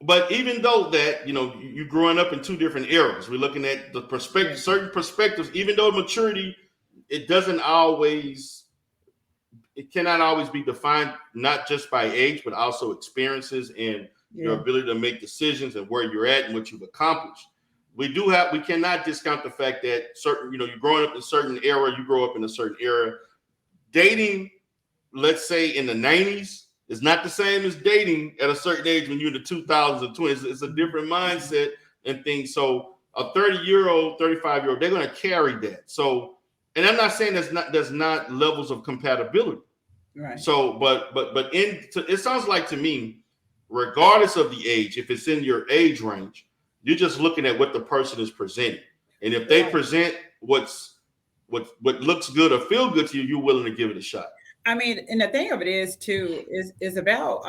S1: But even though that, you growing up in two different eras, we're looking at the
S2: Yeah.
S1: perspective, certain perspectives. Even though maturity, it doesn't always, it cannot always be defined not just by age, but also experiences and your
S2: Yeah.
S1: ability to make decisions and where you're at and what you've accomplished. We cannot discount the fact that certain, you're growing up in a certain era, you grow up in a certain era. Dating, let's say in the 90s, is not the same as dating at a certain age when you're in the 2000s and 20s. It's a different mindset and things. So a 30-year-old, 35-year-old, they're going to carry that. So, and I'm not saying there's not levels of compatibility.
S2: Right.
S1: So, but it sounds like to me, regardless of the age, if it's in your age range, you're just looking at what the person is presenting, and if they
S2: Right.
S1: present what looks good or feel good to you, you're willing to give it a shot.
S2: I mean, and the thing of it is too is about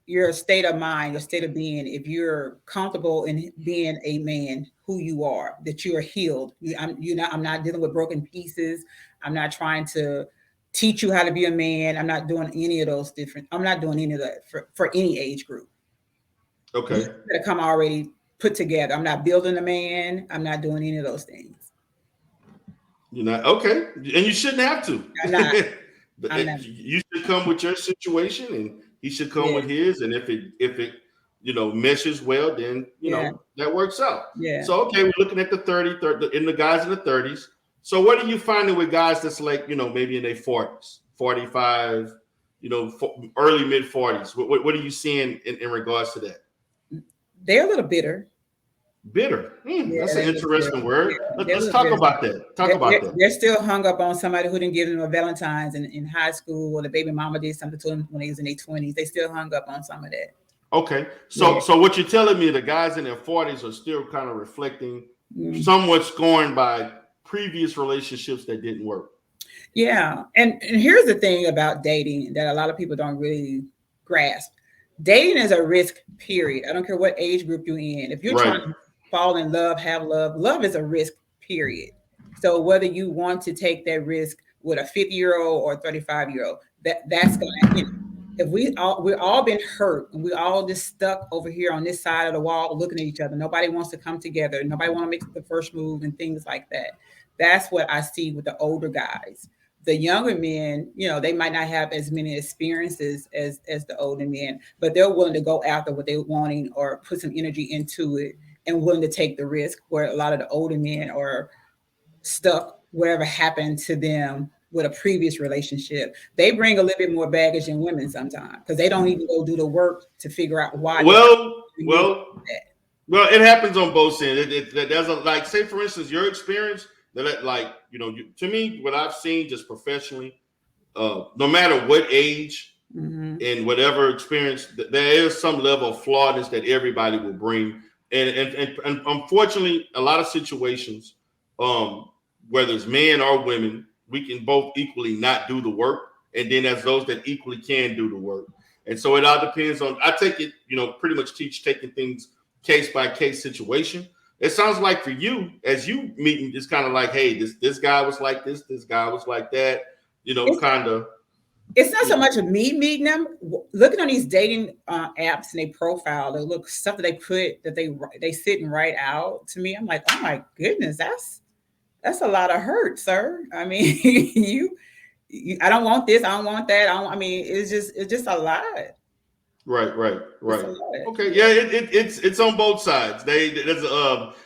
S2: your state of mind, your state of being. If you're comfortable in being a man who you are, that you are healed. I'm not dealing with broken pieces. I'm not trying to teach you how to be a man. I'm not doing any of those different. I'm not doing any of that for any age group.
S1: Okay.
S2: That come already put together. I'm not building a man. I'm not doing any of those things.
S1: You're not okay, and you shouldn't have to.
S2: I'm not.
S1: But
S2: I'm not.
S1: you should come with your situation, and he should come
S2: Yeah.
S1: with his. And if it meshes well, then
S2: Yeah.
S1: that works out.
S2: Yeah.
S1: So okay, we're looking at the 30 in the guys in the 30s. So what are you finding with guys that's like maybe in their 40s, 45, early mid 40s? What are you seeing in regards to that?
S2: They're a little bitter.
S1: Bitter. That's an interesting word.
S2: Yeah,
S1: Let's talk about that. Talk about that.
S2: They're still hung up on somebody who didn't give them a Valentine's in high school, or the baby mama did something to them when they was in their 20s. They still hung up on some of that.
S1: Okay. So what you're telling me, the guys in their 40s are still kind of reflecting somewhat scorned by previous relationships that didn't work.
S2: Yeah. And here's the thing about dating that a lot of people don't really grasp. Dating is a risk, period. I don't care what age group you're in. If you're trying to fall in love, have love is a risk, period. So whether you want to take that risk with a 50-year-old or 35-year-old, that's gonna, if we've all been hurt and we all just stuck over here on this side of the wall looking at each other. Nobody wants to come together. Nobody want to make the first move and things like that. That's what I see with the older guys. The younger men, they might not have as many experiences as the older men, but they're willing to go after what they're wanting or put some energy into it and willing to take the risk, where a lot of the older men are stuck whatever happened to them with a previous relationship. They bring a little bit more baggage than women sometimes because they don't even go do the work to figure out why.
S1: Well, it happens on both sides. There's like, say for instance, your experience that to me, what I've seen just professionally, no matter what age and whatever experience, there is some level of flawedness that everybody will bring. And unfortunately, a lot of situations, whether it's men or women, we can both equally not do the work. And then there's those that equally can do the work. And so it all depends on, I take it, pretty much teach taking things case by case situation. It sounds like for you, as you meeting, it's kind of like, hey, this guy was like this guy was like that, kind of.
S2: It's not so much of me meeting them, looking on these dating apps and their profile, the look stuff that they put, that they sit and write out to me. I'm like, oh my goodness, that's a lot of hurt, sir. I mean, I don't want this, I don't want that. It's just a lot.
S1: Right. Okay, yeah, it's on both sides. There's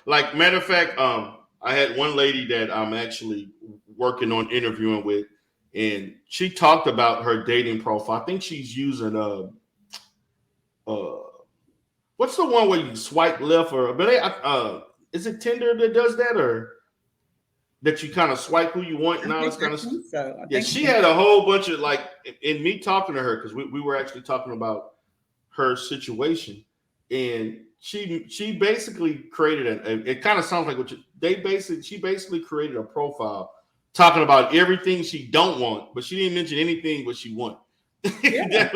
S1: like, matter of fact, I had one lady that I'm actually working on interviewing with, and she talked about her dating profile. I think she's using what's the one where you swipe left, is it Tinder that does that, or that you kind of swipe who you want and all this kind of stuff?
S2: So.
S1: Yeah, she had a whole bunch of, like, in me talking to her, because we were actually talking about her situation, and she basically created it kind of sounds like she basically created a profile talking about everything she don't want, but she didn't mention anything what she want.
S2: Yeah.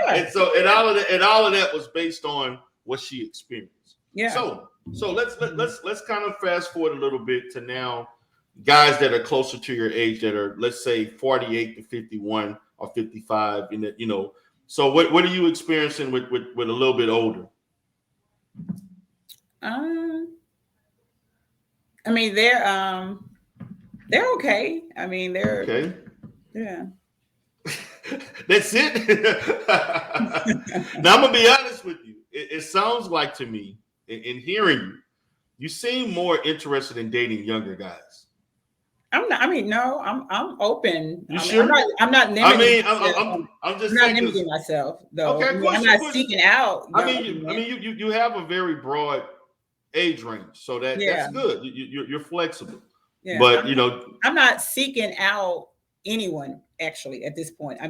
S1: And so all of that was based on what she experienced.
S2: Yeah.
S1: So let's kind of fast forward a little bit to now, guys that are closer to your age, that are, let's say, 48 to 51 or 55, and so what are you experiencing with a little bit older?
S2: They're okay. They're
S1: okay.
S2: Yeah.
S1: That's it. Now I'm gonna be honest with you. It sounds like to me, in hearing you seem more interested in dating younger guys.
S2: I'm not. No. I'm open.
S1: You sure?
S2: I'm not limiting.
S1: I'm just
S2: not limiting myself though.
S1: Okay,
S2: I'm not seeking out.
S1: You have a very broad age range, so that's good. You're flexible. Yeah. But
S2: I'm not seeking out anyone actually at this point. On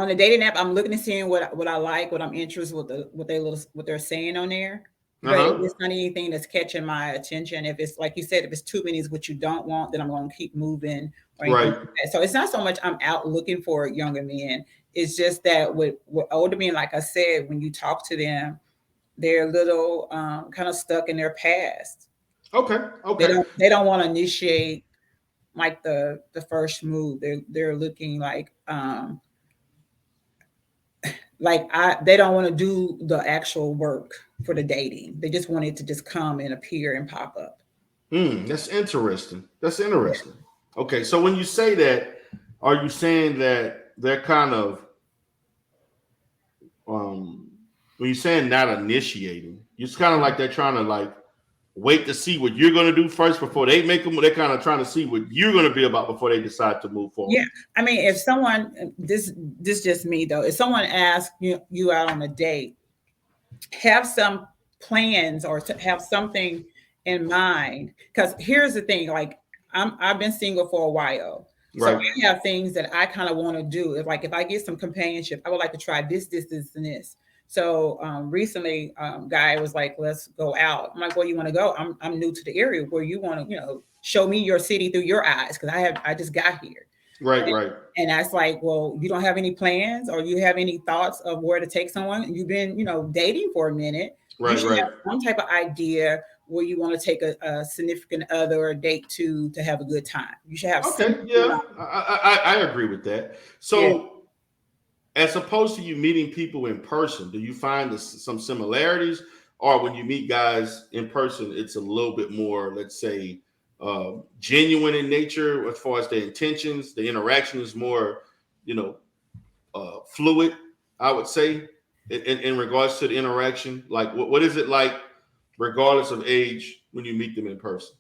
S2: the dating app, I'm looking and seeing what I like, what I'm interested with, what they're saying on there. But it's not anything that's catching my attention. If it's like you said, if it's too many is what you don't want, then I'm going to keep moving.
S1: Right.
S2: So it's not so much I'm out looking for younger men. It's just that with older men, like I said, when you talk to them, they're a little kind of stuck in their past.
S1: Okay.
S2: They don't want to initiate like the first move. They're looking like they don't want to do the actual work for the dating. They just want it to just come and appear and pop up.
S1: That's interesting. That's
S2: Yeah.
S1: interesting. Okay, so when you say that, are you saying that they're kind of um when you're saying not initiating, it's kind of like they're trying to like wait to see what you're going to do first before they make them. They're kind of trying to see what you're going to be about before they decide to move
S2: Yeah.
S1: forward.
S2: I mean, if someone this just me though, if someone asks you out on a date, have some plans or to have something in mind. Because here's the thing, like I've been single for a while. So
S1: Right,
S2: I have things that I kind of want to do. If I get some companionship, I would like to try this, and this. So recently, guy was like, "Let's go out." I'm like, "Where you want to go?" I'm new to the area. Where you want to, show me your city through your eyes because I just got here.
S1: right, right,
S2: And that's like, well, you don't have any plans or you have any thoughts of where to take someone. You've been, dating for a minute. You
S1: right,
S2: should
S1: right.
S2: have some type of idea where you want to take a significant other or a date to have a good time. You should have
S1: Okay,
S2: something in
S1: yeah,
S2: mind.
S1: I agree with that.
S2: Yeah.
S1: So, as opposed to you meeting people in person, do you find some similarities, or when you meet guys in person, it's a little bit more, let's say, genuine in nature as far as the intentions? The interaction is more, you know, fluid. I would say, in regards to the interaction. Like, what is it like, regardless of age, when you meet them in person?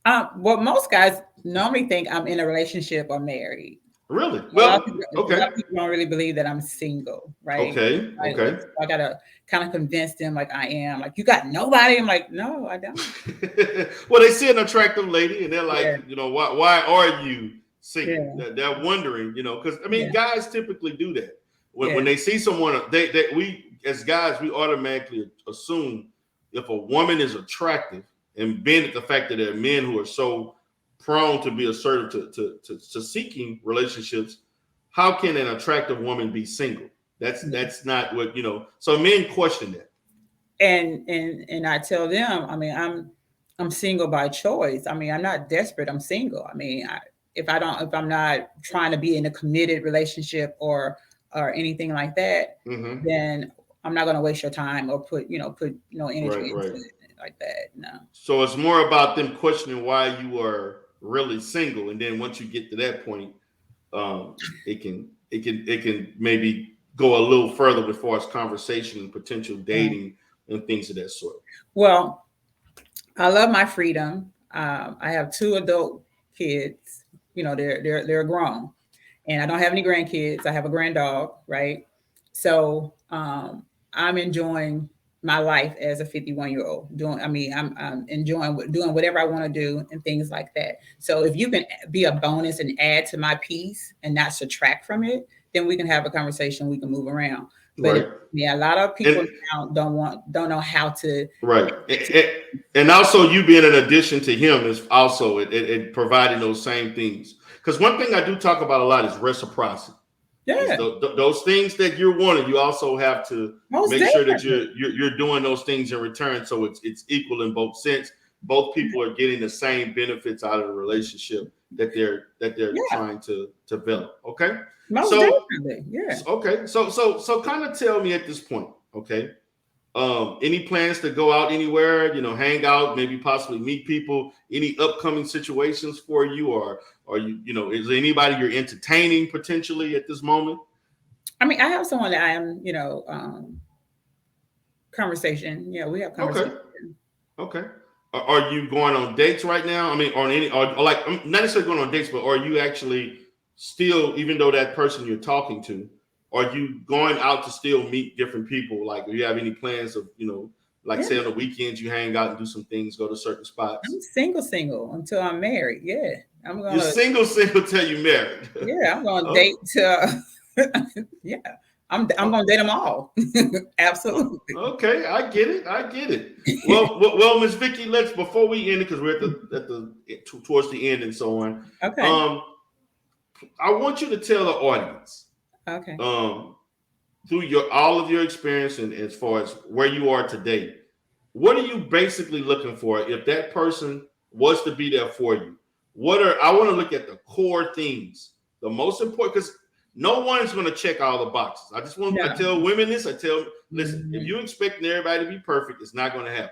S2: Well, most guys normally think I'm in a relationship or married.
S1: Really?
S2: A
S1: Well,
S2: lot
S1: okay,
S2: of people don't really believe that I'm single, right?
S1: okay, okay.
S2: I gotta kind of convince them like I am. Like, you got nobody. I'm like, no, I don't.
S1: Well, they see an attractive lady and they're like,
S2: Yeah,
S1: why are you single?
S2: yeah,
S1: They're wondering, because I mean,
S2: yeah,
S1: guys typically do that. When
S2: yeah,
S1: they see someone, we as guys, we automatically assume if a woman is attractive, and being at the fact that there are men who are so prone to be assertive to seeking relationships, how can an attractive woman be single?
S2: yeah.
S1: That's not what. So men question that.
S2: And I tell them, I mean, I'm single by choice. I mean, I'm not desperate. I'm single. I mean, if I'm not trying to be in a committed relationship or anything like that,
S1: Hmm.
S2: then I'm not going to waste your time or put energy
S1: Right,
S2: into
S1: right.
S2: it like that. No.
S1: So it's more about them questioning why you are really single, and then once you get to that point, it can maybe go a little further as far as conversation and potential
S2: Yeah.
S1: dating and things of that sort.
S2: Well, I love my freedom. I have two adult kids. They're grown, and I don't have any grandkids. I have a grand dog, right? So I'm enjoying my life as a 51-year-old. I'm enjoying doing whatever I want to do and things like that. So if you can be a bonus and add to my piece and not subtract from it, then we can have a conversation. We can move around. But
S1: Right.
S2: yeah, a lot of people
S1: And
S2: now don't know how to.
S1: right. And also you being an addition to him is also it providing those same things. Because one thing I do talk about a lot is reciprocity. Is
S2: Yeah,
S1: those things that you're wanting, you also have to
S2: most
S1: make sure that
S2: definitely.
S1: you're doing those things in return, so it's equal in both sense. Both people are getting the same benefits out of the relationship that they're
S2: Yeah,
S1: trying to develop. Okay,
S2: most
S1: so
S2: definitely. Yeah.
S1: okay, so kind of tell me at this point. Okay, any plans to go out anywhere, hang out, maybe possibly meet people, any upcoming situations for you, or is there anybody you're entertaining potentially at this moment?
S2: I mean, I have someone that I am, conversation. Yeah, we have
S1: Okay,
S2: conversation.
S1: okay. Are you going on dates right now? I mean, on any, or like, not necessarily going on dates, but are you actually still, even though that person you're talking to, are you going out to still meet different people? Like, do you have any plans of, like
S2: Yeah,
S1: say on the weekends you hang out and do some things, go to certain spots?
S2: I'm single until I'm married. Yeah, I'm
S1: You're
S2: gonna.
S1: single till you married.
S2: Yeah, I'm gonna
S1: Oh,
S2: date to. Yeah, I'm gonna
S1: oh,
S2: date them all.
S1: oh,
S2: Absolutely.
S1: okay, I get it. I get it. Well, Miss Vicky, let's before we end it because we're towards the end and so on.
S2: Okay.
S1: Um, I want you to tell the audience,
S2: Okay.
S1: um, through all of your experience and as far as where you are today, what are you basically looking for if that person was to be there for you? I want to look at the core things, the most important, because no one's going to check all the boxes. I just want to tell women this. Listen, if you're expecting everybody to be perfect, it's not going to happen.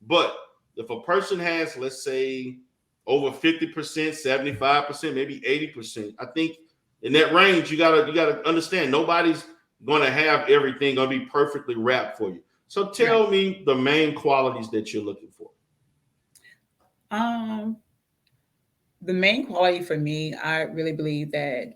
S1: But if a person has, let's say, over 50%, 75%, maybe 80%, I think in that range, you gotta understand nobody's going to have everything going to be perfectly wrapped for you. So tell me the main qualities that you're looking for.
S2: The main quality for me, I really believe that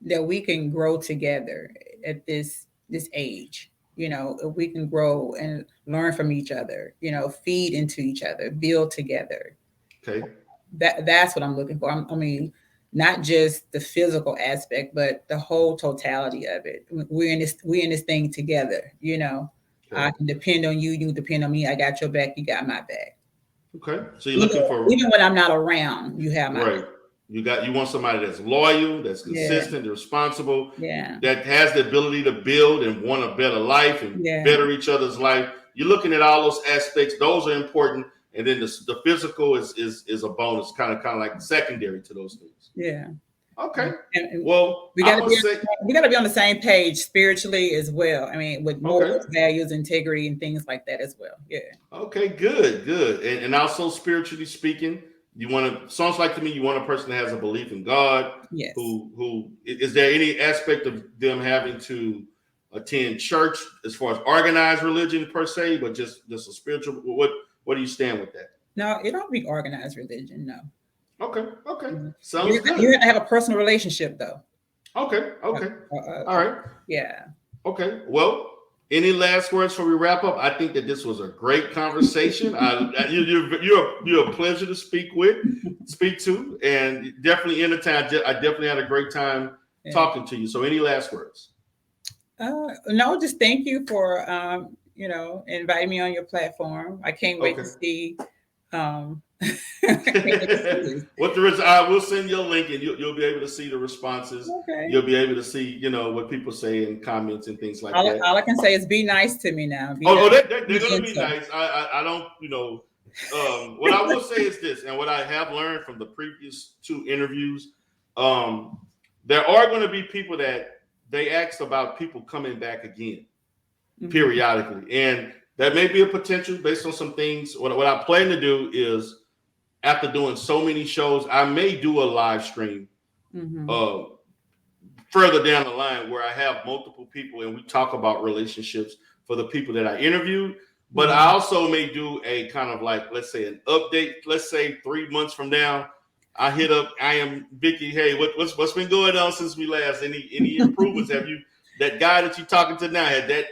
S2: we can grow together at this age. You know, if we can grow and learn from each other, you know, feed into each other, build together.
S1: Okay.
S2: That's what I'm looking for. I mean, not just the physical aspect, but the whole totality of it. We're in this thing together, you know.
S1: Okay.
S2: I can depend on you, you depend on me. I got your back, you got my back.
S1: Okay. So you're looking for,
S2: even when I'm not around, you have my
S1: right.
S2: back.
S1: You want somebody that's loyal, that's consistent, responsible, that has the ability to build and want a better life and better each other's life. You're looking at all those aspects; those are important, and then the physical is a bonus, kind of like secondary to those things.
S2: Yeah.
S1: Okay.
S2: And
S1: well,
S2: we got to be on the same page spiritually as well. I mean, with morals, values, integrity, and things like that as well. Yeah.
S1: Okay. Good. And also spiritually speaking. You want to, sounds like to me, you want a person that has a belief in God.
S2: Yes.
S1: Who is there any aspect of them having to attend church as far as organized religion per se, but just a spiritual? What do you stand with that?
S2: No, it don't be organized religion. No.
S1: Okay. Sounds good.
S2: You have to have a personal relationship though.
S1: Okay. All right.
S2: Yeah.
S1: Okay. Well, any last words before we wrap up? I think that this was a great conversation. You're a pleasure to speak to, and definitely entertained. I definitely had a great time talking to you. So, any last words?
S2: No, just thank you for inviting me on your platform. I can't wait to see.
S1: What I will send you a link, and you'll be able to see the responses.
S2: Okay.
S1: You'll be able to see, what people say in comments and things like that.
S2: All I can say is be nice to me now.
S1: They're gonna be nice. I don't, what I will say is this, and what I have learned from the previous 2 interviews, there are going to be people that they ask about people coming back again periodically, and that may be a potential based on some things. What I plan to do is, after doing so many shows, I may do a live stream further down the line where I have multiple people and we talk about relationships for the people that I interviewed. But I also may do a kind of like, let's say, an update. Let's say 3 months from now, I hit up AM Vickie. Hey, what's been going on since we last? Any improvements? Have you? That guy that you're talking to now, I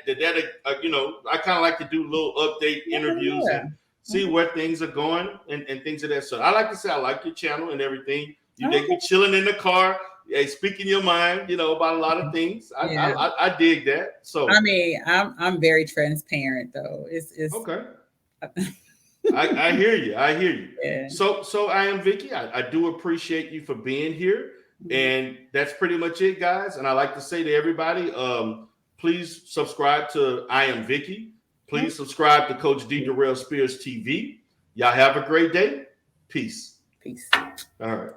S1: kind of like to do little update interviews and see where things are going and things of that sort. I like to say I like your channel and everything. You make me chilling in the car, speaking your mind, about a lot of things. I dig that. So
S2: I mean, I'm very transparent though. It's
S1: okay. I hear you. Yeah. So I am Vicky. I do appreciate you for being here. And that's pretty much it, guys. And I like to say to everybody, please subscribe to I Am Vicky. Please subscribe to Coach D. Darrell Spears TV. Y'all have a great day. Peace.
S2: Peace.
S1: All right.